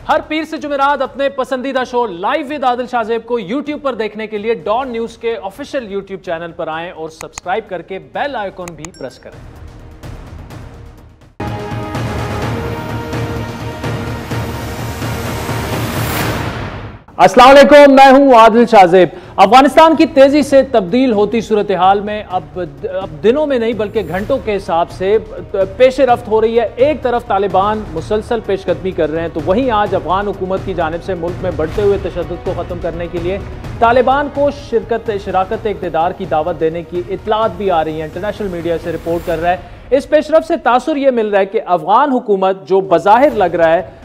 हर पीर से जुमेरात अपने पसंदीदा show live with Adil Shahzeb को YouTube पर देखने के लिए डॉन न्यूज के ऑफिशियल YouTube चैनल पर आएं और सब्सक्राइब करके बेल आइकॉन भी प्रेस करें। अस्सलाम वालेकुम, मैं हूं आदिल शाहजेब। अफगानिस्तान की तेजी से तब्दील होती सूरत हाल में अब दिनों में नहीं बल्कि घंटों के हिसाब से पेश रफ्त हो रही है। एक तरफ तालिबान मुसलसल पेशकदमी कर रहे हैं तो वहीं आज अफगान हुकूमत की जानिब से मुल्क में बढ़ते हुए तशद्दुद को ख़त्म करने के लिए तालिबान को शराकत इक़्तिदार की दावत देने की इतलात भी आ रही है। इंटरनेशनल मीडिया से रिपोर्ट कर रहा है। इस पेशरफ से तासुर यह मिल रहा है कि अफगान हुकूमत जो बज़ाहिर लग रहा है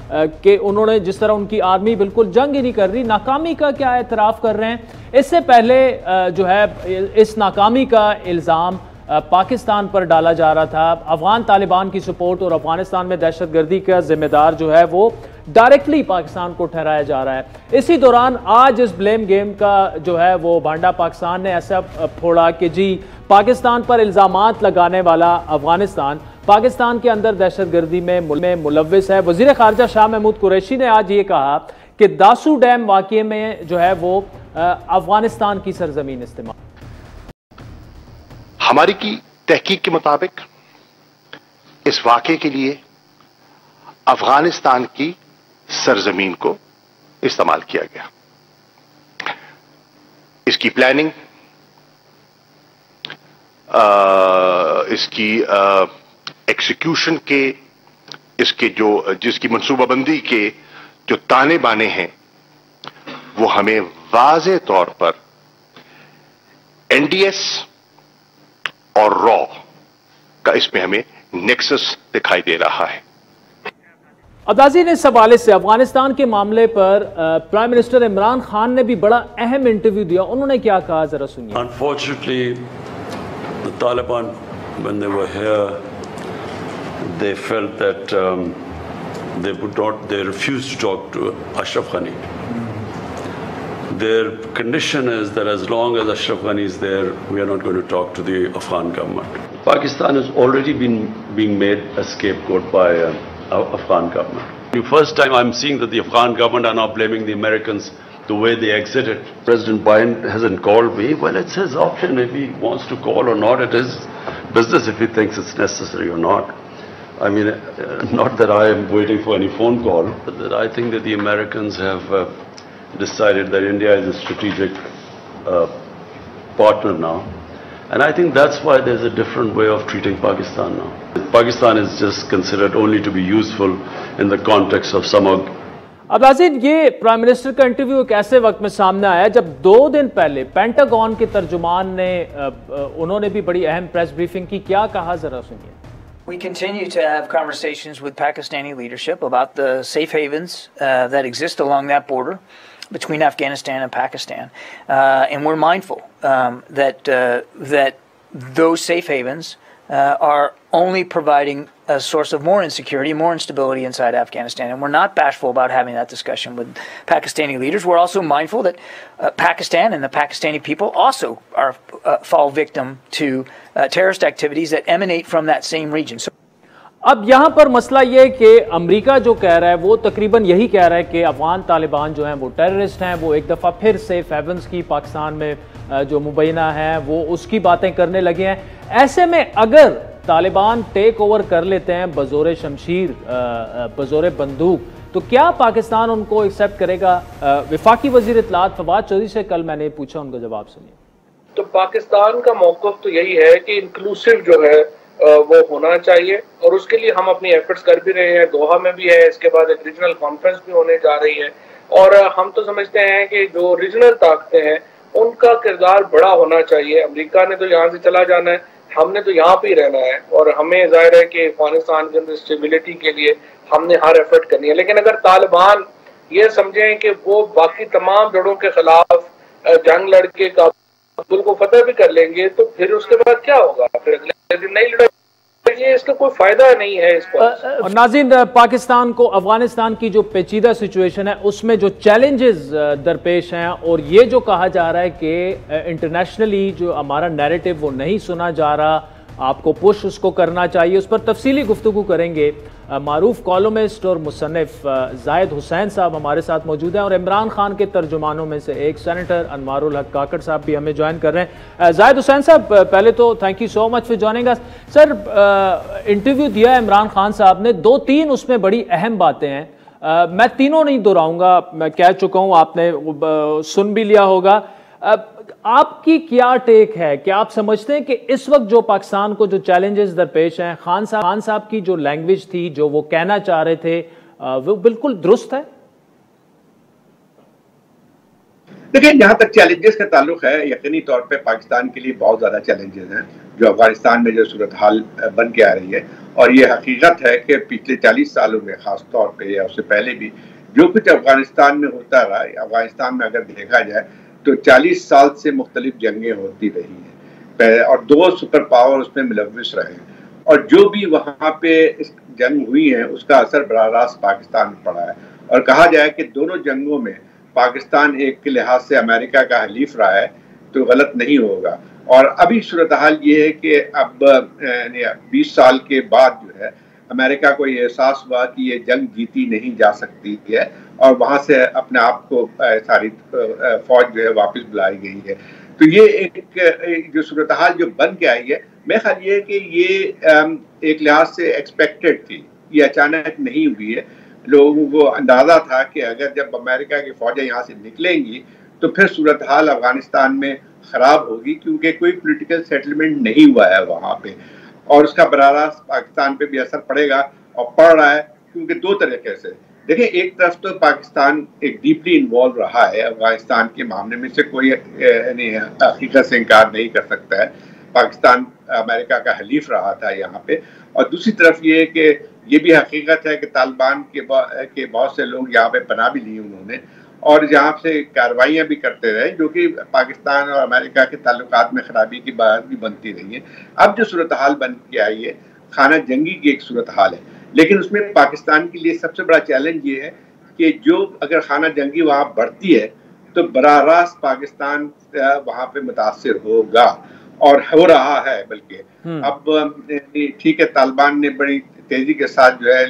कि उन्होंने जिस तरह उनकी आर्मी बिल्कुल जंग ही नहीं कर रही, नाकामी का क्या एतराफ़ कर रहे हैं। इससे पहले जो है इस नाकामी का इल्ज़ाम पाकिस्तान पर डाला जा रहा था। अफगान तालिबान की सपोर्ट और अफगानिस्तान में दहशतगर्दी का जिम्मेदार जो है वो डायरेक्टली पाकिस्तान को ठहराया जा रहा है। इसी दौरान आज इस ब्लेम गेम का जो है वो भांडा पाकिस्तान ने ऐसा फोड़ा कि जी पाकिस्तान पर इल्ज़ामात लगाने वाला अफगानिस्तान पाकिस्तान के अंदर दहशतगर्दी में मुलव्विस है। वज़ीर ख़ारजा शाह महमूद कुरैशी ने आज ये कहा कि दासू डैम वाक़े में जो है वो अफगानिस्तान की सरजमीन इस्तेमाल। हमारी की तहकीक के मुताबिक इस वाक़े के लिए अफगानिस्तान की सरजमीन को इस्तेमाल किया गया। इसकी प्लानिंग, इसकी एग्जीक्यूशन के, इसके जिसकी मनसूबाबंदी के जो ताने बाने हैं वो हमें वाज़े तौर पर एनडीएस और रॉ का इसमें हमें नेक्सस दिखाई दे रहा है। अब्दाजी ने इस हवाले से अफगानिस्तान के मामले पर प्राइम मिनिस्टर इमरान खान ने भी बड़ा अहम इंटरव्यू दिया। उन्होंने क्या कहा, जरा सुनिए। Unfortunately, the Taliban, when they were here, they felt that they refused to talk to Ashraf Ghani. Their condition is that as long as Ashraf Ghani is there, we are not going to talk to the Afghan government. Pakistan has already been being made a scapegoat by Afghan government. The first time I'm seeing that the Afghan government are now blaming the Americans the way they exited. President Biden hasn't called me. Well, it's his option if he wants to call or not. It is business if he thinks it's necessary or not. I mean, not that I am waiting for any phone call, but that I think that the Americans have decided that India is a strategic partner now. And I think that's why there's a different way of treating Pakistan now. Pakistan is just considered only to be useful in the context of some of... अब नाज़रीन, ये prime minister का interview एक ऐसे वक्त में सामने आया जब 2 दिन पहले पेंटागन के तर्जुमान ने उन्होंने भी बड़ी अहम प्रेस ब्रीफिंग की। क्या कहा, जरा सुनिए। We continue to have conversations with Pakistani leadership about the safe havens that exist along that border between Afghanistan and Pakistan, and we're mindful that those safe havens are only providing a source of more insecurity, more instability inside Afghanistan, and we're not bashful about having that discussion with Pakistani leaders. We're also mindful that Pakistan and the Pakistani people also are fall victim to terrorist activities that emanate from that same region. So, अब यहाँ पर मसला ये है कि America जो कह रहा है वो तकरीबन यही कह रहा है कि अफगान तालिबान जो हैं वो टेररिस्ट हैं। वो एक दफ़ा फिर सेफ हेवन्स की पाकिस्तान में जो मुबैना है वो उसकी बातें करने लगे हैं। ऐसे में अगर तालिबान टेक ओवर कर लेते हैं बज़ोर शमशीर, बज़ोर बंदूक, तो क्या पाकिस्तान उनको एक्सेप्ट करेगा? वफाकी वज़ीर इत्तलात फवाद चौधरी से कल मैंने पूछा, उनका जवाब सुनिए। तो पाकिस्तान का मौक़िफ़ तो यही है कि इंक्लूसिव जो है वो होना चाहिए और उसके लिए हम अपनी एफर्ट्स कर भी रहे हैं। दोहा में भी है, इसके बाद एक रीजनल कॉन्फ्रेंस भी होने जा रही है और हम तो समझते हैं कि जो रीजनल ताकतें हैं उनका किरदार बड़ा होना चाहिए। अमेरिका ने तो यहाँ से चला जाना है, हमने तो यहाँ पे ही रहना है और हमें जाहिर है कि अफगानिस्तान के अंदर स्टेबिलिटी के लिए हमने हर एफर्ट करनी है। लेकिन अगर तालिबान ये समझें कि वो बाकी तमाम जड़ों के खिलाफ जंग लड़के काबुल को फतह भी कर लेंगे तो फिर उसके बाद क्या होगा? फिर अगले दिन नई लड़ाई, इसका कोई फायदा नहीं है इस पर। और नाज़रीन, पाकिस्तान को अफगानिस्तान की जो पेचीदा सिचुएशन है उसमें जो चैलेंजेस दरपेश हैं और ये जो कहा जा रहा है कि इंटरनेशनली जो हमारा नैरेटिव वो नहीं सुना जा रहा, आपको पुश उसको करना चाहिए, उस पर तफसीली गुफ्तगू करेंगे। मारूफ कॉलमिस्ट और मुसन्निफ जाहिद हुसैन साहब हमारे साथ मौजूद हैं और इमरान खान के तर्जुमानों में से एक सेनेटर अनवारुल हक काकड़ साहब भी हमें ज्वाइन कर रहे हैं। जाहिद हुसैन साहब, पहले तो thank you so much for joining us. Sir, interview दिया है इमरान खान साहब ने, 2-3 उसमें बड़ी अहम बातें हैं। मैं तीनों नहीं दोहराऊंगा, मैं कह चुका हूं, आपने सुन भी लिया होगा। आपकी क्या टेक है? क्या आप समझते हैं कि इस वक्त जो पाकिस्तान को जो चैलेंजेस दरपेश हैं, खान साहब की जो लैंग्वेज थी, जो वो कहना चाह रहे थे, वो बिल्कुल दुरुस्त है? देखिए, जहां तक चैलेंजेस का ताल्लुक है, यकीनी तौर पे पाकिस्तान के लिए बहुत ज़्यादा चैलेंजेस हैं जो अफगानिस्तान में जो सूरत हाल बन के आ रही है। और ये हकीकत है कि पिछले 40 सालों में ख़ास तौर पे या उससे पहले भी जो कुछ अफगानिस्तान में होता रहा, अफगानिस्तान में अगर देखा जाए तो 40 साल से मुख्तलिफ जंगें होती रही हैं और 2 सुपर पावर उसमें मुलव्विस रहे हैं और जो भी वहाँ पे जंग हुई है उसका असर बराह रास्त पाकिस्तान में पड़ा है। और कहा जाए कि दोनों जंगों में पाकिस्तान एक के लिहाज से अमेरिका का हलीफ रहा है तो गलत नहीं होगा। और अभी सूरत हाल ये है कि अब 20 साल के बाद जो है अमेरिका को ये एहसास हुआ कि ये जंग जीती नहीं जा सकती है और वहाँ से अपने आप को सारी फौज जो है वापस बुलाई गई है। तो ये एक जो सूरत हाल जो बन के आई है, मेरा ख्याल ये है कि ये एक लिहाज से एक्सपेक्टेड थी, ये अचानक नहीं हुई है। लोगों को अंदाजा था कि अगर जब अमेरिका की फौजें यहाँ से निकलेंगी तो फिर सूरत हाल अफगानिस्तान में खराब होगी क्योंकि कोई पॉलिटिकल सेटलमेंट नहीं हुआ है वहाँ पे और उसका बराह रास्त पाकिस्तान पे भी असर पड़ेगा और पड़ रहा है। क्योंकि 2 तरीके से देखिए, एक तरफ तो पाकिस्तान एक डीपली इन्वॉल्व रहा है अफगानिस्तान के मामले में, से कोई हकीकत से इनकार नहीं कर सकता है। पाकिस्तान अमेरिका का हलीफ रहा था यहाँ पे। और दूसरी तरफ ये कि ये भी हकीकत है कि तालिबान के बहुत से लोग यहाँ पे पनाह भी ली उन्होंने और यहाँ से कार्रवाइयाँ भी करते रहे जो कि पाकिस्तान और अमेरिका के ताल्लुकात में खराबी की बात भी बनती रही है। अब जो सूरत हाल बन के आई है, खाना जंगी की एक सूरत हाल है, लेकिन उसमें पाकिस्तान के लिए सबसे बड़ा चैलेंज ये है कि जो अगर खाना जंगी वहाँ बढ़ती है तो बराह रास्त पाकिस्तान वहाँ पे मुतासिर होगा और हो रहा है। बल्कि अब ठीक है, तालिबान ने बड़ी तेजी के साथ जो है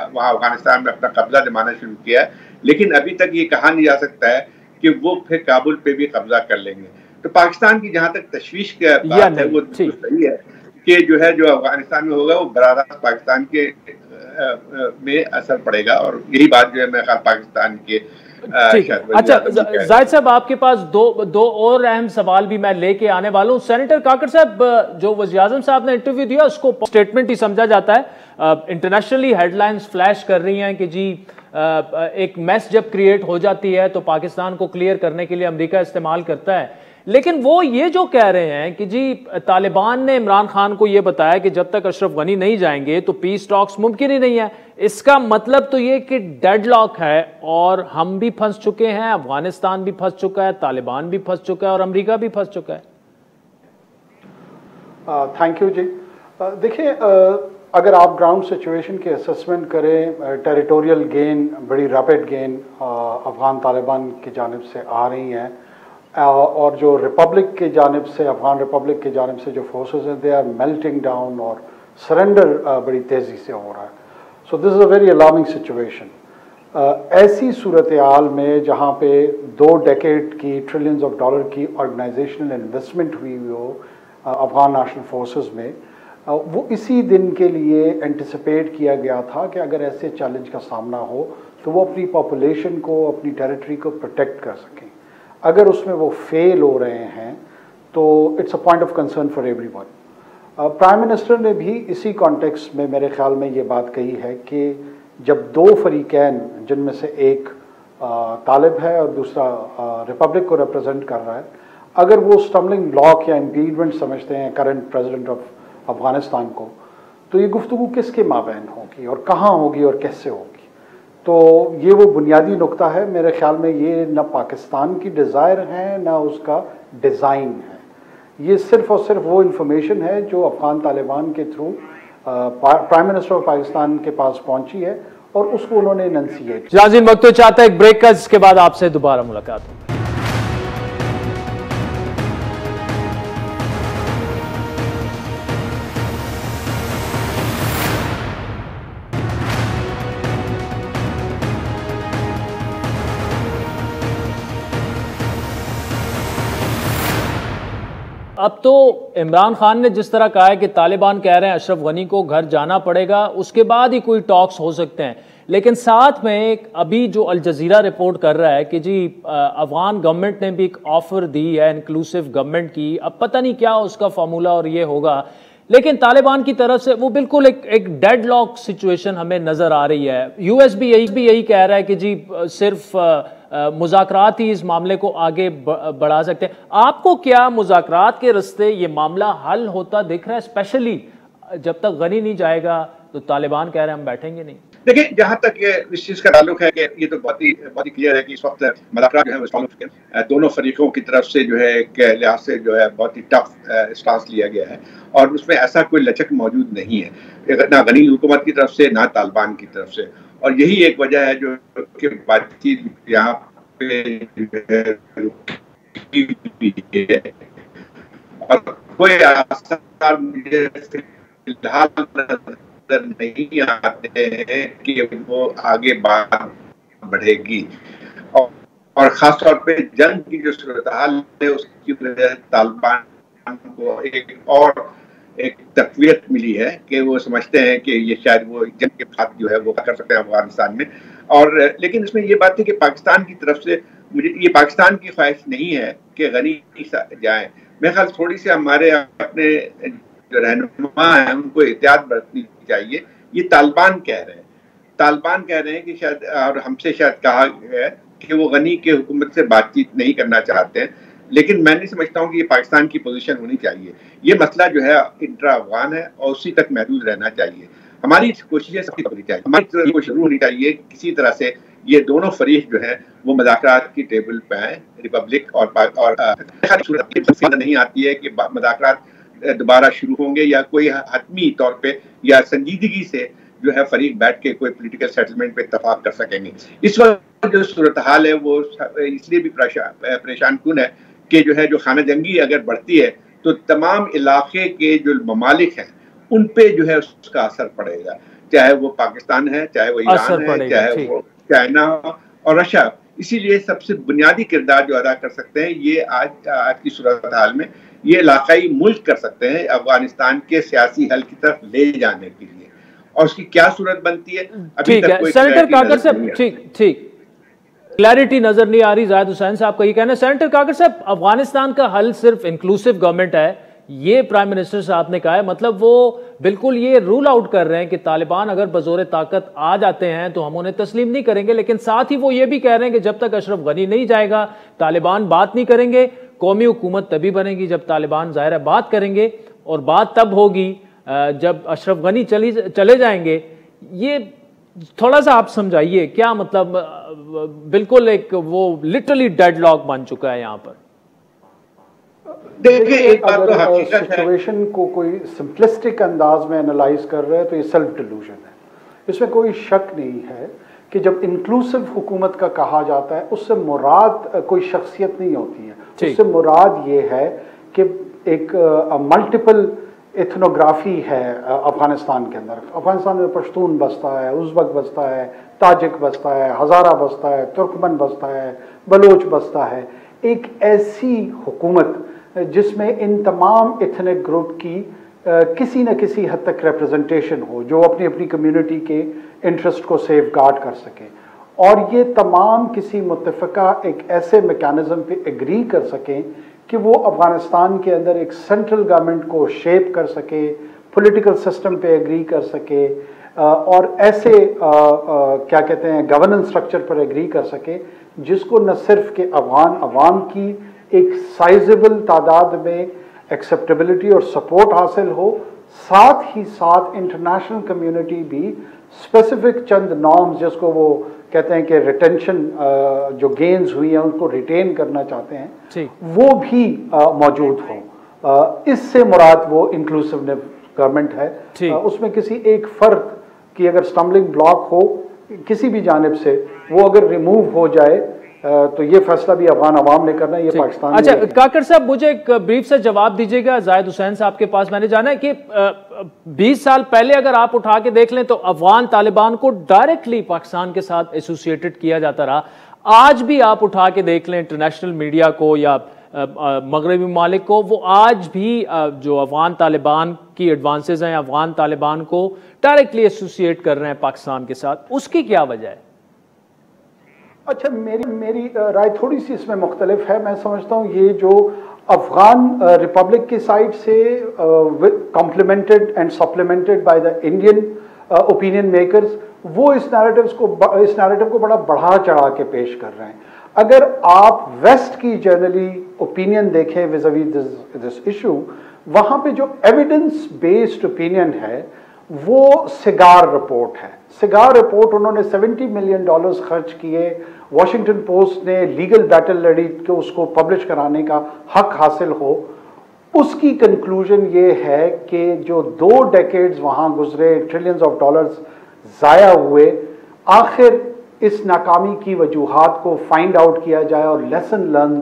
वहाँ अफगानिस्तान में अपना कब्जा जमाना शुरू किया है, लेकिन अभी तक ये कहा नहीं जा सकता है कि वो फिर काबुल पे भी कब्जा कर लेंगे। तो पाकिस्तान की जहाँ तक तशवीश की बात है वो सही है कि जो है जो अफगानिस्तान में होगा वो बराह रास्त पाकिस्तान के में असर पड़ेगा और यही बात जो है मेरे ख्याल पाकिस्तान के अच्छा, जाहिद साहब, आपके पास दो और अहम सवाल भी मैं लेके आने वाला हूं। सेनेटर काकड़ साहब, जो वज़ीर-ए-आज़म साहब ने इंटरव्यू दिया उसको स्टेटमेंट ही समझा जाता है। इंटरनेशनली हेडलाइंस फ्लैश कर रही हैं कि जी एक मैस जब क्रिएट हो जाती है तो पाकिस्तान को क्लियर करने के लिए अमेरिका इस्तेमाल करता है, लेकिन वो ये जो कह रहे हैं कि जी तालिबान ने इमरान खान को ये बताया कि जब तक अशरफ गनी नहीं जाएंगे तो पीस टॉक्स मुमकिन ही नहीं है। इसका मतलब तो ये कि डेडलॉक है और हम भी फंस चुके हैं, अफगानिस्तान भी फंस चुका है, तालिबान भी फंस चुका है और अमेरिका भी फंस चुका है। थैंक यू जी। देखिए, अगर आप ग्राउंड सिचुएशन की असेसमेंट करें, टेरिटोरियल गेन, बड़ी रैपिड गेन अफगान तालिबान की जानिब से आ रही हैं और जो रिपब्लिक की जानिब से, अफगान रिपब्लिक की जानिब से जो फोर्सेस हैं, दे आर मेल्टिंग डाउन और सरेंडर बड़ी तेज़ी से हो रहा है। So this is a very alarming situation. ऐसी सूरत हाल में जहाँ पे 2 डेकेड की ट्रिलियंस ऑफ डॉलर की ऑर्गेनाइजेशनल इन्वेस्टमेंट हुई हो अफगान नेशनल फोर्सेस में, वो इसी दिन के लिए एंटिसिपेट किया गया था कि अगर ऐसे चैलेंज का सामना हो तो वो अपनी पॉपुलेशन को, अपनी टेरिटरी को प्रोटेक्ट कर सकें। अगर उसमें वो फेल हो रहे हैं तो it's a point of concern for everyone. Prime minister ने भी इसी कॉन्टेक्स्ट में मेरे ख्याल में ये बात कही है कि जब 2 फरीकैन, जिनमें से एक तालिब है और दूसरा रिपब्लिक को रिप्रेजेंट कर रहा है, अगर वो स्टम्बलिंग ब्लॉक या इम्पीडमेंट समझते हैं करंट प्रेसिडेंट ऑफ अफगानिस्तान को, तो ये गुफ्तगू किसके माबैन होगी और कहाँ होगी और कैसे होगी। तो ये वो बुनियादी नुक्ता है। मेरे ख्याल में ये ना पाकिस्तान की डिज़ायर है ना उसका डिज़ाइन है। ये सिर्फ़ और सिर्फ वो इन्फॉर्मेशन है जो अफगान तालिबान के through prime minister of Pakistan के पास पहुंची है और उसको उन्होंने एनंसिएट। नाज़रीन, वक्त तो चाहता है एक ब्रेक का, जिसके बाद आपसे दोबारा मुलाकात होगी। अब तो इमरान खान ने जिस तरह कहा है कि तालिबान कह रहे हैं अशरफ गनी को घर जाना पड़ेगा, उसके बाद ही कोई टॉक्स हो सकते हैं, लेकिन साथ में अभी जो अल जजीरा रिपोर्ट कर रहा है कि जी अफगान गवर्नमेंट ने भी एक ऑफर दी है इंक्लूसिव गवर्नमेंट की, अब पता नहीं क्या उसका फार्मूला और ये होगा, लेकिन तालिबान की तरफ से वो बिल्कुल एक डेडलॉक सिचुएशन हमें नजर आ रही है। यूएस भी यही कह रहा है कि जी सिर्फ मुज़ाकरात ही इस मामले को आगे बढ़ा सकते हैं। आपको क्या मुज़ाकरात के रास्ते ये मामला हल होता दिख रहा है, स्पेशली जब तक गनी नहीं जाएगा तो तालिबान कह रहे हैं हम बैठेंगे नहीं? देखिए, जहां तक ये इस चीज का ताल्लुक है कि ये तो बहुत ही क्लियर है कि इस वक्त मुज़ाकरात जो है वो दोनों फरीकों की तरफ से जो है एक लिहाज से जो है बहुत ही टफ स्टांस लिया गया है और उसमें ऐसा कोई लचक मौजूद नहीं है, ना गनी हुकूमत की तरफ से ना तालिबान की तरफ से। और यही एक वजह है जो कि बातचीत यहाँ पे और कोई आसार मुझे फिलहाल नजर नहीं आते हैं कि वो आगे बात बढ़ेगी। और खास तौर पे जंग की जो सूरत हाल है उसकी वजह से तालिबान को एक तकवीत मिली है कि वो समझते हैं कि ये शायद वो जंग के साथ जो है वो कर सकते हैं अफगानिस्तान में। और लेकिन इसमें ये बात है कि पाकिस्तान की तरफ से मुझे ये पाकिस्तान की ख्वाहिश नहीं है कि गनी जाए। मेरे ख्याल थोड़ी सी हमारे अपने जो रहनुमा है उनको एहतियात बरतनी चाहिए। ये तालिबान कह रहे हैं कि शायद, और हमसे शायद कहा है कि वो गनी के हुकूमत से बातचीत नहीं करना चाहते हैं, लेकिन मैं नहीं समझता हूँ कि ये पाकिस्तान की पोजीशन होनी चाहिए। ये मसला जो है इंट्रा अफगान है और उसी तक महदूद रहना चाहिए। हमारी कोशिशें सबकी होनी चाहिए, हमारी कोशिश शुरू होनी चाहिए किसी तरह से ये दोनों फरीक जो है वो मुज़ाकरात की टेबल पे आए। रिपब्लिक और नहीं आती है कि मुज़ाकरात दोबारा शुरू होंगे या कोई हतमी तौर पे या संजीदगी से जो है फरीक बैठ के कोई पॉलिटिकल सेटलमेंट पे इत्तफाक कर सकेंगे। इस वक्त जो सूरत हाल है वो इसलिए भी परेशान कुन है कि जो खाना जंगी अगर बढ़ती है तो तमाम इलाके के जो ममालिक हैं उन पे जो है उसका असर पड़ेगा, चाहे वो पाकिस्तान है, चाहे वो ईरान है, चाहे वो चाइना और रशिया। इसीलिए सबसे बुनियादी किरदार जो अदा कर सकते हैं ये आज की सूरत हाल में ये इलाकाई मुल्क कर सकते हैं अफगानिस्तान के सियासी हल की तरफ ले जाने के लिए। और उसकी क्या सूरत बनती है अभी तक कोई सेनेटर काकर साहब, ठीक क्लैरिटी नजर नहीं आ रही। जाहिद हुसैन साहब का ये कहना है। सेनेटर काकर साहब, अफगानिस्तान का हल सिर्फ इंक्लूसिव गवर्नमेंट है, ये प्राइम मिनिस्टर साहब ने कहा है, मतलब वो बिल्कुल ये रूल आउट कर रहे हैं कि तालिबान अगर बजोरे ताकत आ जाते हैं तो हम उन्हें तस्लीम नहीं करेंगे, लेकिन साथ ही वो ये भी कह रहे हैं कि जब तक अशरफ गनी नहीं जाएगा तालिबान बात नहीं करेंगे। कौमी हुकूमत तभी बनेगी जब तालिबान जाहिर है बात करेंगे, और बात तब होगी जब अशरफ गनी चले जाएंगे। ये थोड़ा सा आप समझाइए, क्या मतलब बिल्कुल एक वो लिटरली डेडलॉक बन चुका है यहाँ पर। देखिए, एक बात तो हकीकत है, सिचुएशन को कोई सिंपलिस्टिक अंदाज में एनालाइज कर रहे हैं तो ये सेल्फ डिल्यूजन है। इसमें कोई शक नहीं है कि जब इंक्लूसिव हुकूमत का कहा जाता है उससे मुराद कोई शख्सियत नहीं होती है, उससे मुराद ये है कि एक मल्टीपल एथनोग्राफी है अफगानिस्तान के अंदर। अफगानिस्तान में पश्तून बसता है, उज़्बक बसता है, ताजिक बसता है, हज़ारा बसता है, तुर्कमन बसता है, बलोच बसता है। एक ऐसी हुकूमत जिसमें इन तमाम एथनिक ग्रुप की किसी न किसी हद तक रिप्रेजेंटेशन हो, जो अपनी अपनी कम्युनिटी के इंटरेस्ट को सेफ गार्ड कर सके, और ये तमाम किसी मुत्तफ़िका एक ऐसे मैकेनिज्म पे एग्री कर सकें कि वो अफ़गानिस्तान के अंदर एक सेंट्रल गवर्नमेंट को शेप कर सके, पॉलिटिकल सिस्टम पे एग्री कर सके, और ऐसे क्या कहते हैं गवर्नेंस स्ट्रक्चर पर एग्री कर सके जिसको न सिर्फ के अफगान अवाम की एक साइजेबल तादाद में एक्सेप्टेबिलिटी और सपोर्ट हासिल हो, साथ ही साथ इंटरनेशनल कम्युनिटी भी स्पेसिफिक चंद नॉर्म्स जिसको वो कहते हैं कि रिटेंशन जो गेन्स हुई हैं उनको रिटेन करना चाहते हैं, वो भी मौजूद हो। इससे मुराद वो इंक्लूसिव गवर्नमेंट है। उसमें किसी एक फर्द की अगर स्टम्बलिंग ब्लॉक हो किसी भी जानिब से, वो अगर रिमूव हो जाए तो ये फैसला भी अफगान अवाम ने करना है, ये पाकिस्तान। अच्छा काकर साहब, मुझे एक ब्रीफ से जवाब दीजिएगा। जाहिद हुसैन साहब के पास मैंने जाना है कि 20 साल पहले अगर आप उठा के देख लें तो अफगान तालिबान को डायरेक्टली पाकिस्तान के साथ एसोसिएटेड किया जाता रहा। आज भी आप उठा के देख लें इंटरनेशनल मीडिया को या मगरबी ममालिक को, वो आज भी जो अफगान तालिबान की एडवांसेस हैं, अफगान तालिबान को डायरेक्टली एसोसिएट कर रहे हैं पाकिस्तान के साथ, उसकी क्या वजह है? अच्छा, मेरी राय थोड़ी सी इसमें मुख्तलिफ है। मैं समझता हूँ ये जो अफगान रिपब्लिक की साइड से complimented and supplemented by the Indian opinion makers, वो इस नैरेटिव को बड़ा बढ़ा चढ़ा के पेश कर रहे हैं। अगर आप वेस्ट की जनरली ओपिनियन देखें विज़-अ-वी दिस इशू, वहाँ पे जो एविडेंस बेस्ड ओपिनियन है वो सिगार रिपोर्ट है। सिगार रिपोर्ट उन्होंने $70 मिलियन खर्च किए, वॉशिंगटन पोस्ट ने लीगल बैटल लड़ी कि उसको पब्लिश कराने का हक हासिल हो। उसकी कंक्लूजन ये है कि जो 2 डेकेड्स वहाँ गुजरे, ट्रिलियंस ऑफ डॉलर्स ज़ाया हुए, आखिर इस नाकामी की वजूहात को फाइंड आउट किया जाए और लेसन लर्न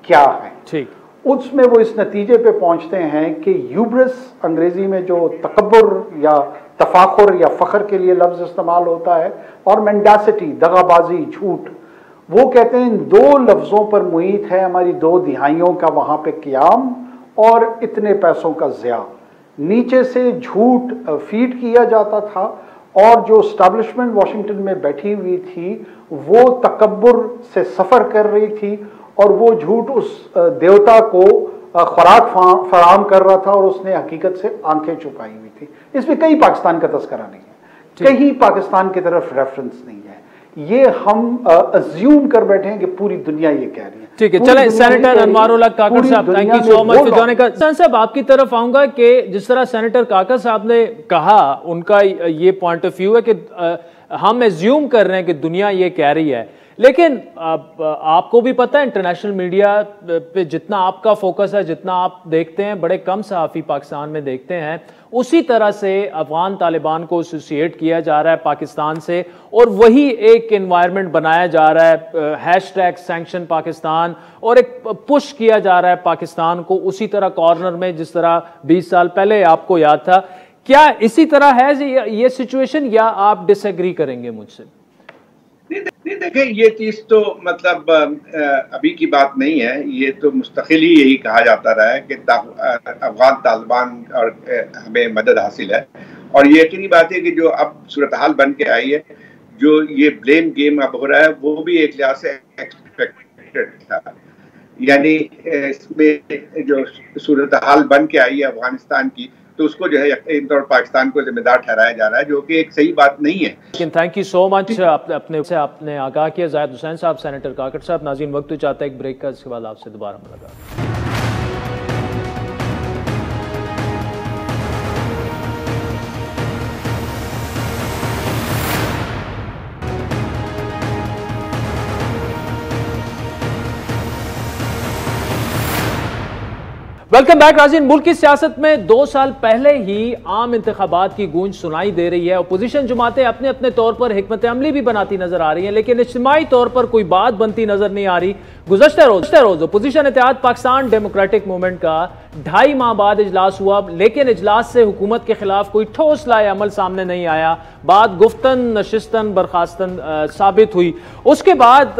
क्या है। ठीक, उसमें वो इस नतीजे पे पहुंचते हैं कि यूब्रिस, अंग्रेजी में जो तकब्बुर या तफाखुर या फ़ख्र के लिए लफ्ज़ इस्तेमाल होता है, और मेंडासिटी, दगाबाजी, झूठ, वो कहते हैं इन 2 लफ्ज़ों पर मुहित है हमारी 2 दिहाइयों का वहाँ पे क़याम और इतने पैसों का ज़िया। नीचे से झूठ फीड किया जाता था और जो एस्टैब्लिशमेंट वाशिंगटन में बैठी हुई थी वो तकब्बुर से सफ़र कर रही थी और वो झूठ उस देवता को खुराक फराहम कर रहा था और उसने हकीकत से आंखें छुपाई हुई थी। इसमें कहीं पाकिस्तान का तस्करा नहीं है, कहीं पाकिस्तान की तरफ रेफरेंस नहीं है। ये हम अज्यूम कर बैठे हैं कि पूरी दुनिया ये कह रही है। ठीक है, चले सेनेटर अनवारुल्लाह काकर साहब, thank you so much for joining अस। साहब, आपकी तरफ आऊंगा कि जिस तरह सेनेटर काकर साहब ने कहा, उनका ये पॉइंट ऑफ व्यू है कि हम एज्यूम कर रहे हैं कि दुनिया ये कह रही है, लेकिन आपको भी पता है इंटरनेशनल मीडिया पे जितना आपका फोकस है, जितना आप देखते हैं, बड़े कम सहाफ़ी पाकिस्तान में देखते हैं, उसी तरह से अफगान तालिबान को एसोसिएट किया जा रहा है पाकिस्तान से, और वही एक एनवायरनमेंट बनाया जा रहा है, हैशटैग सैंक्शन पाकिस्तान, और एक पुश किया जा रहा है पाकिस्तान को उसी तरह कॉर्नर में जिस तरह 20 साल पहले आपको याद था। क्या इसी तरह है ये सिचुएशन, या आप डिसएग्री करेंगे मुझसे? नहीं, देखें, ये चीज तो मतलब अभी की बात नहीं है, ये तो मुस्तकिल ही यही कहा जाता रहा है कि अफगान तालिबान और हमें मदद हासिल है। और ये यकीनी बात है कि जो अब सूरत हाल बन के आई है, जो ये ब्लेम गेम अब हो रहा है, वो भी एक लिहाज से एक्सपेक्टेड था। यानी इसमें जो सूरत हाल बन के आई है अफगानिस्तान की, तो उसको जो है इन तौर पाकिस्तान को जिम्मेदार ठहराया जा रहा है, जो कि एक सही बात नहीं है। लेकिन थैंक यू सो मच, आपने आगाह किया। जाहिद हुसैन साहब, सेनेटर काकर साहब, नाज़रीन वक्त तो चाहता है एक ब्रेक का, इसके बाद आपसे दोबारा मुलाकात। वेलकम बैक नाज़रीन। मुल्क की सियासत में 2 साल पहले ही आम इंतखाबात की गूंज सुनाई दे रही है। अपोजिशन जमातें अपने अपने तौर पर हिकमत अमली भी बनाती नजर आ रही हैं, लेकिन इज्तिमाई तौर पर कोई बात बनती नजर नहीं आ रही। गुज़श्ता रोज अपोजिशन इत्तेहाद पाकिस्तान डेमोक्रेटिक मूवमेंट का 2.5 माह बाद इजलास हुआ, लेकिन इजलास से हुकूमत के खिलाफ कोई ठोस लाए अमल सामने नहीं आया। बात गुफ्तन नशिस्तन बर्खास्तन साबित हुई। उसके बाद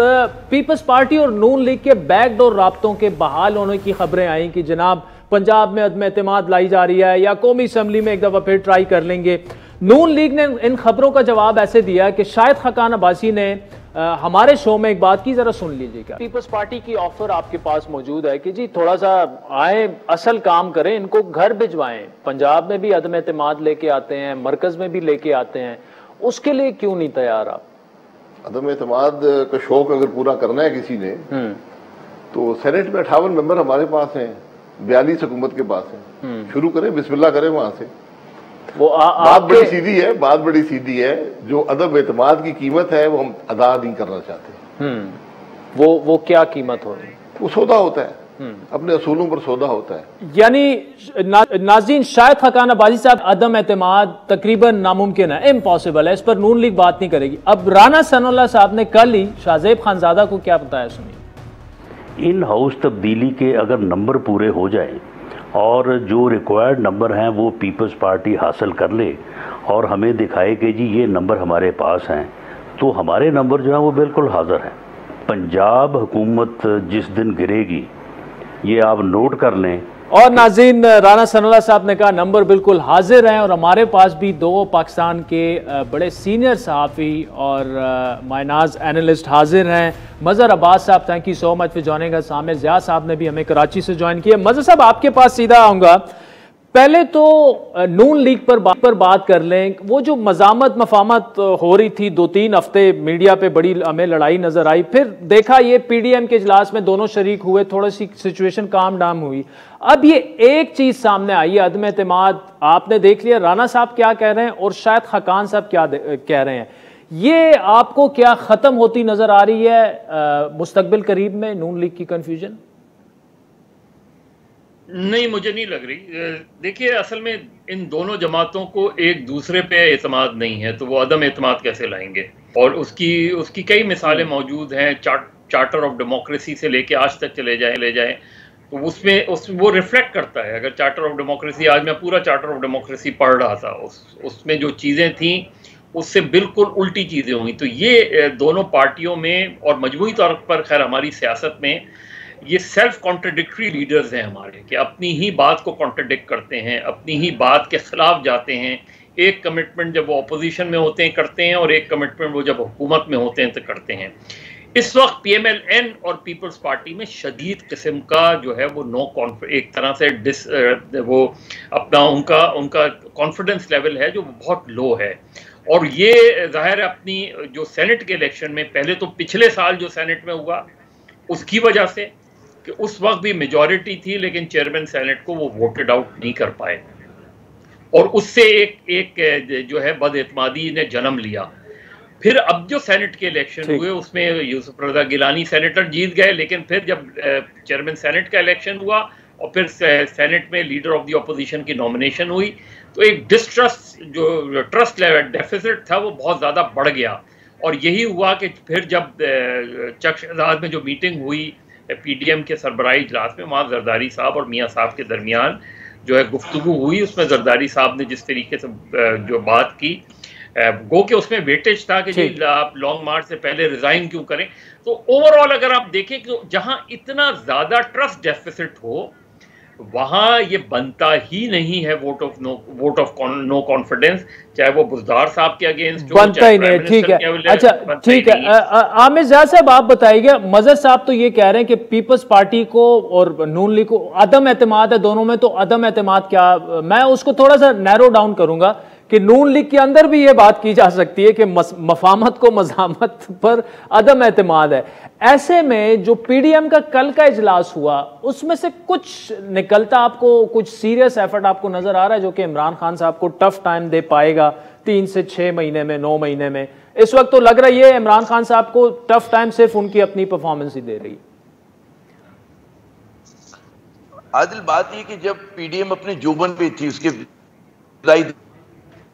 पीपल्स पार्टी और नून लीग के बैकडोर राब्तों के बहाल होने की खबरें आई कि जनाब पंजाब में अदम एतमाद लाई जा रही है या कौमी असम्बली में एक दफा फिर ट्राई कर लेंगे। नून लीग ने इन खबरों का जवाब ऐसे दिया कि शायद खकान अब्बासी ने हमारे शो में एक बात की, जरा सुन लीजिएगा। पीपल्स पार्टी की ऑफर आपके पास मौजूद है कि जी थोड़ा सा आए, असल काम करें, इनको घर भिजवाएं। पंजाब में भी अदम एतमाद लेके आते हैं, मरकज में भी लेके आते हैं, उसके लिए क्यों नहीं तैयार आप? अदम एतमाद का शौक अगर पूरा करना है किसी ने, तो सेनेट में 58 मेंबर हमारे पास हैं, 42 हुकूमत के पास है। शुरू करें, बिस्मिल्लाह करें वहां से। वो बात बड़ी सीधी है, बात बड़ी सीधी है। जो अदम एतमाद की कीमत है वो हम अदा नहीं करना चाहते। वो क्या कीमत हो रही है? वो सौदा होता है, अपने असूलों पर सौदा होता है। यानी नाज़रीन, शायद खकान अब्बासी साहब, अदम एतमाद तकरीबन नामुमकिन है, इम्पॉसिबल है, इस पर नून लीग बात नहीं करेगी। अब राना सनाउल्लाह साहब ने कल ही शाहजेब खानजादा को क्या बताया, सुनिए। इन हाउस तब्दीली के अगर नंबर पूरे हो जाए और जो रिक्वायर्ड नंबर हैं वो पीपल्स पार्टी हासिल कर ले और हमें दिखाए कि जी ये नंबर हमारे पास हैं, तो हमारे नंबर जो हैं वो बिल्कुल हाज़िर हैं। पंजाब हुकूमत जिस दिन गिरेगी ये आप नोट कर लें। और नाज़रीन, राना सनाउल्लाह साहब ने कहा नंबर बिल्कुल हाजिर हैं, और हमारे पास भी दो पाकिस्तान के बड़े सीनियर सहाफ़ी और मायनाज एनालिस्ट हाजिर हैं। मज़हर अब्बास साहब, thank you so much for joining us. Aamir Zia साहब ने भी हमें कराची से ज्वाइन किया। मज़हर साहब, आपके पास सीधा आऊँगा। पहले तो नून लीग पर बात कर लें। वो जो मजामत मफामत हो रही थी 2-3 हफ्ते मीडिया पे, बड़ी हमें लड़ाई नजर आई। फिर देखा ये पीडीएम के इजलास में दोनों शरीक हुए, थोड़ी सी सिचुएशन काम डाम हुई। अब ये एक चीज सामने आई है, अदम एतमाद। आपने देख लिया राना साहब क्या कह रहे हैं और शायद खकान साहब क्या कह रहे हैं। ये आपको क्या खत्म होती नजर आ रही है मुस्तकबिल करीब में नून लीग की कंफ्यूजन? नहीं, मुझे नहीं लग रही। देखिए, असल में इन दोनों जमातों को एक दूसरे पे एतमाद नहीं है, तो वो अदम एतमाद कैसे लाएंगे? और उसकी कई मिसालें मौजूद हैं। चार्टर ऑफ डेमोक्रेसी से लेके आज तक चले जाए तो उसमें वो रिफ्लेक्ट करता है। अगर चार्टर ऑफ डेमोक्रेसी, आज मैं पूरा चार्टर ऑफ डेमोक्रेसी पढ़ रहा था, उसमें जो चीज़ें थी उससे बिल्कुल उल्टी चीज़ें हुई। तो ये दोनों पार्टियों में और मजमूई तौर पर खैर हमारी सियासत में ये सेल्फ कॉन्ट्रडिक्टरी लीडर्स हैं हमारे, कि अपनी ही बात को कॉन्ट्रडिक्ट करते हैं, अपनी ही बात के खिलाफ जाते हैं। एक कमिटमेंट जब वो अपोजिशन में होते हैं करते हैं, और एक कमिटमेंट वो जब हुकूमत में होते हैं तो करते हैं। इस वक्त PMLN और पीपल्स पार्टी में शदीद किस्म का जो है वो एक तरह से वो अपना उनका कॉन्फिडेंस लेवल है जो बहुत लो है। और ये जाहिर है अपनी जो सेनेट के इलेक्शन में, पहले तो पिछले साल जो सेनेट में हुआ उसकी वजह से कि उस वक्त भी मेजॉरिटी थी, लेकिन चेयरमैन सेनेट को वो वोटेड आउट नहीं कर पाए, और उससे एक जो है बदएतमादी ने जन्म लिया। फिर अब जो सेनेट के इलेक्शन हुए उसमें यूसुफ रजा गिलानी सेनेटर जीत गए, लेकिन फिर जब चेयरमैन सेनेट का इलेक्शन हुआ और फिर सेनेट में लीडर ऑफ द ऑपोजिशन की नॉमिनेशन हुई, तो एक डिस्ट्रस्ट जो ट्रस्ट लेवल डेफिसिट था वो बहुत ज़्यादा बढ़ गया। और यही हुआ कि फिर जब चकशदाद में जो मीटिंग हुई PDM के सरबराही इजलास में, वहाँ जरदारी साहब और मियाँ साहब के दरमियान जो है गुफ्तगू हुई, उसमें जरदारी साहब ने जिस तरीके से जो बात की, गो के उसमें वेटेज था कि जी आप लॉन्ग मार्च से पहले रिजाइन क्यों करें। तो ओवरऑल अगर आप देखें कि जहां इतना ज्यादा ट्रस्ट डेफिसिट हो वहां ये बनता ही नहीं है वोट ऑफ नो कॉन्फिडेंस, चाहे वो बुज़दार साहब के अगेंस्ट बनता ही नहीं। ठीक है, अच्छा ठीक है। आमिर ज़िया साहब आप बताइएगा, मज़हर साहब तो ये कह रहे हैं कि पीपल्स पार्टी को और नून लीग को अदम एतमाद है दोनों में, तो अदम एतमाद क्या, मैं उसको थोड़ा सा नैरो डाउन करूंगा कि नून लीग के अंदर भी ये बात की जा सकती है कि मफामत को मजामत पर अदम एतमाद है। ऐसे में जो PDM का कल का इजलास हुआ उसमें से कुछ निकलता, आपको कुछ सीरियस एफर्ट आपको नजर आ रहा है जो कि इमरान खान साहब को टफ टाइम दे पाएगा 3 से 6 महीने में, 9 महीने में? इस वक्त तो लग रहा है ये इमरान खान साहब को टफ टाइम सिर्फ उनकी अपनी परफॉर्मेंस ही दे रही है। आदिल, बात ये कि जब PDM अपने जोबन पे थी उसके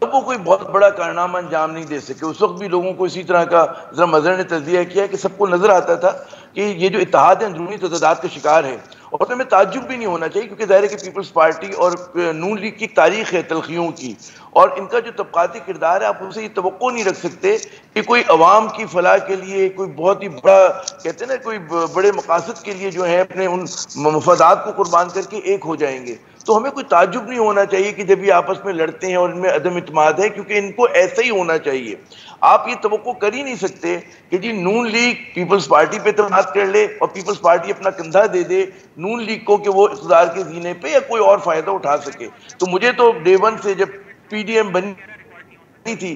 तो वो कोई बहुत बड़ा कारनामा अंजाम नहीं दे सके। उस वक्त भी लोगों को इसी तरह का जरा मज़हर ने तज़किया किया कि सबको नजर आता था कि ये जो इत्तेहाद है अंदरूनी तज़ादात का शिकार है, और तो हमें ताज्जुब भी नहीं होना चाहिए क्योंकि ज़ाहिर है कि पीपल्स पार्टी और नून लीग की तारीख है तलखियों की, और इनका जो तबक़ाती किरदार है आप उनसे ये तवक्को नहीं रख सकते कि कोई अवाम की फलाह के लिए कोई बहुत ही बड़ा, कहते हैं ना, कोई बड़े मकासद के लिए जो है अपने उन मफादात को कुर्बान करके एक हो जाएंगे। तो हमें कोई ताज्जुब नहीं होना चाहिए कि जब ये आपस में लड़ते हैं और इनमें अदम इत्मीनान है, क्योंकि इनको ऐसा ही होना चाहिए। आप ये तवक्को कर ही नहीं सकते कि जी नून लीग पीपल्स पार्टी पे इत्मीनान कर ले और पीपल्स पार्टी अपना कंधा दे दे नून लीग को कि वो इक़्तिदार के जीने पे या कोई और फायदा उठा सके। तो मुझे तो डे वन से जब PDM बनी थी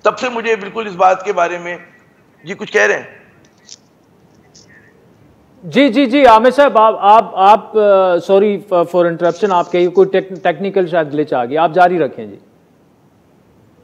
तब से मुझे बिल्कुल इस बात के बारे में, जी कुछ कह रहे हैं? जी आमिर साहब, आप सॉरी फॉर इंटरप्शन, आप कहिए, कोई टेक्निकल शायद ग्लिच आ गया, आप जारी रखें।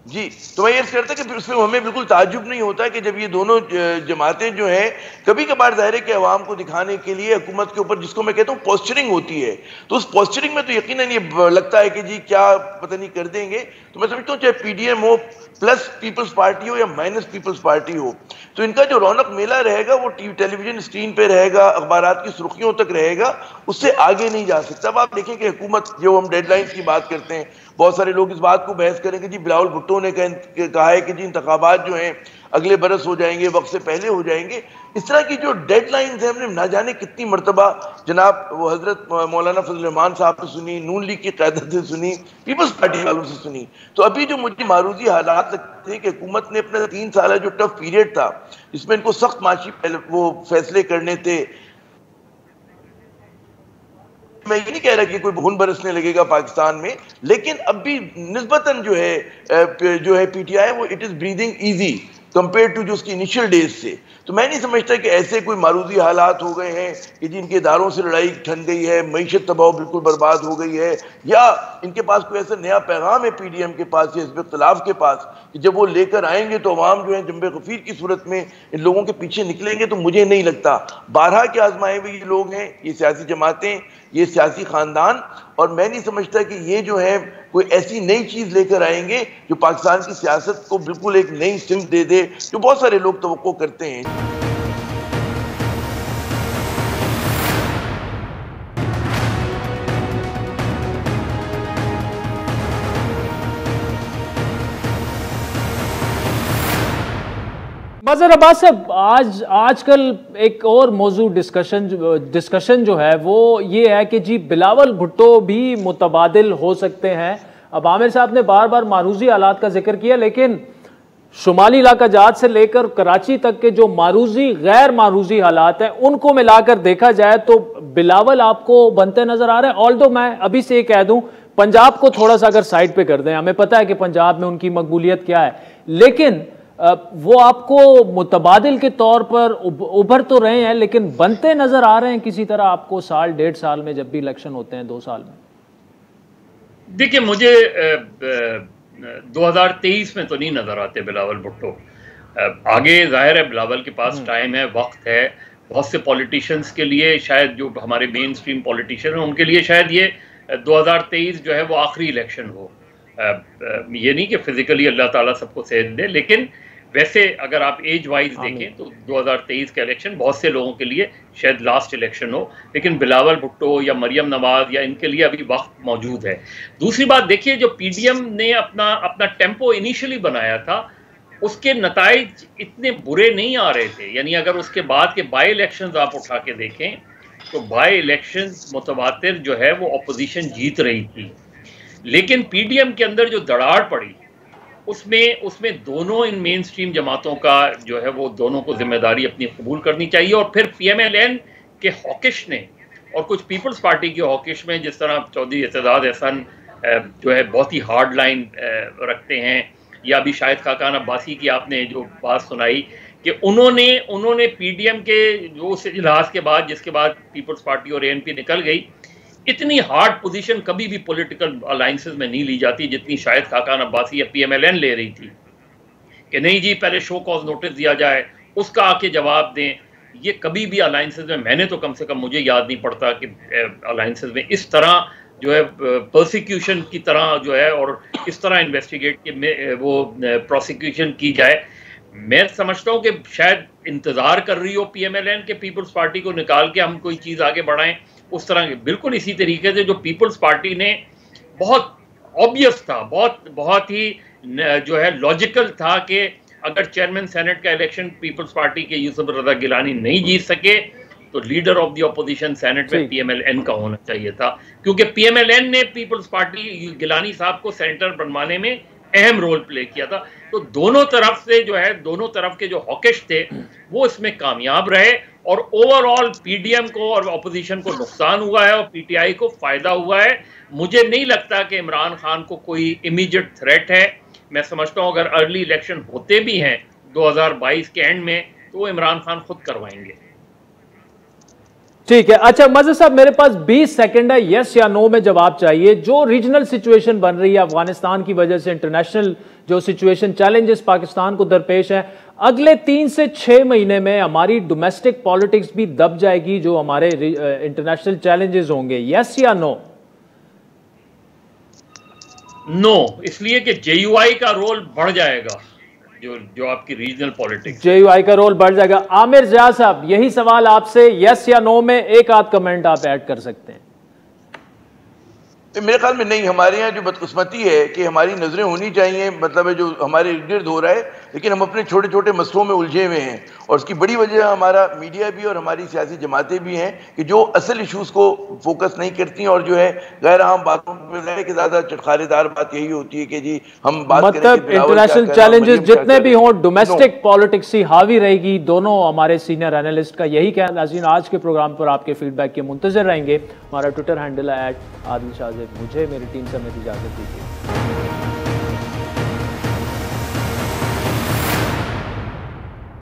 जी, तो मैं ये करता कि उसमें हमें बिल्कुल ताज्जुब नहीं होता कि जब ये दोनों जमातें जो हैं कभी कभार ज़ाहिर है कि अवाम को दिखाने के लिए हुकूमत के ऊपर, जिसको मैं कहता हूँ पोस्चरिंग होती है, तो उस पोस्चरिंग में तो यकीनन ये लगता है कि जी क्या पता नहीं कर देंगे। तो मैं समझता हूँ चाहे PDM हो प्लस पीपल्स पार्टी हो या माइनस पीपल्स पार्टी हो, तो इनका जो रौनक मेला रहेगा वो टेलीविजन स्क्रीन पे रहेगा, अखबारात की सुर्खियों तक रहेगा, उससे आगे नहीं जा सकता। अब आप देखें कि हुकूमत, जो हम डेडलाइंस की बात करते हैं, बहुत सारे लोग इस बात को बहस करें कि जी बिलावल भुट्टो ने कहा है कि जी इंतखाबात जो हैं अगले बरस हो जाएंगे, वक्त से पहले हो जाएंगे। इस तरह की जो डेडलाइंस हैं हमने ना जाने कितनी मरतबा जनाब वो हजरत मौलाना फजल रहमान साहब से सुनी, नून लीग की क़यादत से सुनी, पीपल्स पार्टी वालों से सुनी। तो अभी जो मुझे मारूजी हालात लगते थे कि हुकूमत ने अपना 3 साल जो टफ पीरियड था जिसमें इनको सख्त माशी वो फैसले करने थे, मैं ये नहीं कह रहा कि कोई खून बरसने लगेगा पाकिस्तान में, लेकिन अब भी निस्बतन जो है पीटीआई वो it is breathing easy compare to जो उसकी इनिशियल डेज से। तो मैं नहीं समझता कि ऐसे कोई मारूजी हालात हो गए हैं कि जिनके इदारों से लड़ाई ठन गई है, मईशत तबाह बिल्कुल बर्बाद हो गई है, या इनके पास कोई ऐसा नया पैगाम है पीडीएम के पास या हिज़्ब इख्तिलाफ के पास कि जब वो लेकर आएंगे तो अवाम जो है जंबे गफीर की सूरत में इन लोगों के पीछे निकलेंगे। तो मुझे नहीं लगता। 12 के आजमाए हुए ये लोग हैं, ये सियासी जमातें, ये सियासी खानदान, और मैं नहीं समझता कि ये जो है कोई ऐसी नई चीज लेकर आएंगे जो पाकिस्तान की सियासत को बिल्कुल एक नई सिमत दे दे, जो बहुत सारे लोग तवक्को करते हैं। मज़हर अब्बास साहब, आजकल एक और मौजू डिस्कशन जो है वो ये है कि जी बिलावल भुट्टो भी मुतबादिल हो सकते हैं। अब आमिर साहब ने बार बार मारूजी हालात का जिक्र किया, लेकिन शुमाली इलाका जात से लेकर कराची तक के जो मारूजी गैर मारूजी हालात हैं उनको मिलाकर देखा जाए तो बिलावल आपको बनते नजर आ रहे हैं। ऑल्दो मैं अभी से ये कह दूं, पंजाब को थोड़ा सा अगर साइड पे कर दें, हमें पता है कि पंजाब में उनकी मकबूलियत क्या है, लेकिन वो आपको मुतबादिल के तौर पर उभर तो रहे हैं, लेकिन बनते नजर आ रहे हैं किसी तरह आपको साल 1.5 साल में, जब भी इलेक्शन होते हैं 2 साल में। देखिए, मुझे 2023 में तो नहीं नजर आते बिलावल भुट्टो। आगे जाहिर है बिलावल के पास टाइम है, वक्त है। बहुत से पॉलिटिशियंस के लिए, शायद जो हमारे मेन स्ट्रीम पॉलिटिशियन हैं उनके लिए शायद ये 2023 जो है वो आखिरी इलेक्शन हो। ये नहीं कि फिजिकली अल्लाह ताला सबको सेहत दे, लेकिन वैसे अगर आप एज वाइज देखें तो 2023 का इलेक्शन बहुत से लोगों के लिए शायद लास्ट इलेक्शन हो, लेकिन बिलावल भुट्टो या मरियम नवाज या इनके लिए अभी वक्त मौजूद है। दूसरी बात देखिए, जो पीडीएम ने अपना टेम्पो इनिशियली बनाया था उसके नताइज इतने बुरे नहीं आ रहे थे। यानी अगर उसके बाद के बाई इलेक्शंस आप उठा के देखें तो बाई इलेक्शंस मुतवातिर जो है वो अपोजिशन जीत रही थी, लेकिन पीडीएम के अंदर जो दरार पड़ी उसमें दोनों इन मेन स्ट्रीम जमातों का जो है वो दोनों को जिम्मेदारी अपनी कबूल करनी चाहिए। और फिर पीएमएलएन के हॉकिश ने और कुछ पीपल्स पार्टी के हॉकिश में, जिस तरह चौधरी एतजाज एहसन जो है बहुत ही हार्ड लाइन रखते हैं, या अभी शाहिद खाकान अब्बासी की आपने जो बात सुनाई कि उन्होंने पीडीएम के जो उस इजलास के बाद, जिसके बाद पीपल्स पार्टी और एएनपी निकल गई, इतनी हार्ड पोजीशन कभी भी पॉलिटिकल अलायंसेस में नहीं ली जाती जितनी शायद खाकान अब्बासी या पीएमएलएन ले रही थी कि नहीं जी पहले शो कॉज नोटिस दिया जाए, उसका आके जवाब दें। ये कभी भी अलायंसेस में, मैंने तो कम से कम मुझे याद नहीं पड़ता कि अलायंसेस में इस तरह जो है प्रोसिक्यूशन की तरह जो है और इस तरह इन्वेस्टिगेट के वो प्रोसिक्यूशन की जाए। मैं समझता हूँ कि शायद इंतजार कर रही हो पीएमएलएन के पीपल्स पार्टी को निकाल के हम कोई चीज़ आगे बढ़ाएं उस तरह के। बिल्कुल इसी तरीके से जो पीपल्स पार्टी ने बहुत ऑब्वियस था, बहुत ही जो है लॉजिकल था कि अगर चेयरमैन सेनेट का इलेक्शन पीपल्स पार्टी के यूसुफ रजा गिलानी नहीं जीत सके तो leader of the opposition senate में पीएमएलएन का होना चाहिए था, क्योंकि पीएमएलएन ने पीपल्स पार्टी गिलानी साहब को सेनेटर बनवाने में अहम रोल प्ले किया था। तो दोनों तरफ से जो है, दोनों तरफ के जो हॉकिश थे वो इसमें कामयाब रहे और ओवरऑल पीडीएम को और अपोजिशन को नुकसान हुआ है और पीटीआई को फायदा हुआ है। मुझे नहीं लगता कि इमरान खान को कोई इमीडिएट थ्रेट है। मैं समझता हूं अगर अर्ली इलेक्शन होते भी हैं 2022 के एंड में तो वो इमरान खान खुद करवाएंगे। ठीक है, अच्छा मज़हर साहब, मेरे पास 20 सेकंड है, यस या नो में जवाब चाहिए। जो रीजनल सिचुएशन बन रही है अफगानिस्तान की वजह से, इंटरनेशनल जो सिचुएशन, चैलेंजेस पाकिस्तान को दरपेश है, अगले 3 से 6 महीने में हमारी डोमेस्टिक पॉलिटिक्स भी दब जाएगी जो हमारे इंटरनेशनल चैलेंजेस होंगे, यस या नो? नो, इसलिए कि जेयूआई का रोल बढ़ जाएगा, जो आपकी रीजनल पॉलिटिक्स, जेयूआई का रोल बढ़ जाएगा। आमिर जिया साहब, यही सवाल आपसे, यस या नो में एक आध कमेंट आप ऐड कर सकते हैं। मेरे ख्याल में नहीं, हमारे यहाँ जो बदकिस्मती है कि हमारी नजरें होनी चाहिए, मतलब है जो हमारे इर्द गिर्द हो रहा है लेकिन हम अपने छोटे छोटे मसलों में उलझे हुए हैं। और उसकी बड़ी वजह हमारा मीडिया भी और हमारी सियासी जमातें भी हैं कि जो असल इशूज को फोकस नहीं करती और जो है गैर आम बातों पर कि ज्यादा चटखारेदार बात यही होती है कि जी हम बात मतलब इंटरनेशनल चैलेंजेस जितने भी हों, डोमेस्टिक पॉलिटिक्स ही हावी रहेगी। दोनों हमारे सीनियर एनालिस्ट का यही कहना। नाज़रीन, आज के प्रोग्राम पर आपके फीडबैक के मुंतजर रहेंगे। हमारा ट्विटर हैंडल है @आदिल शाहज़ेब। मुझे मेरी टीम समेत इजाजत दीजिए।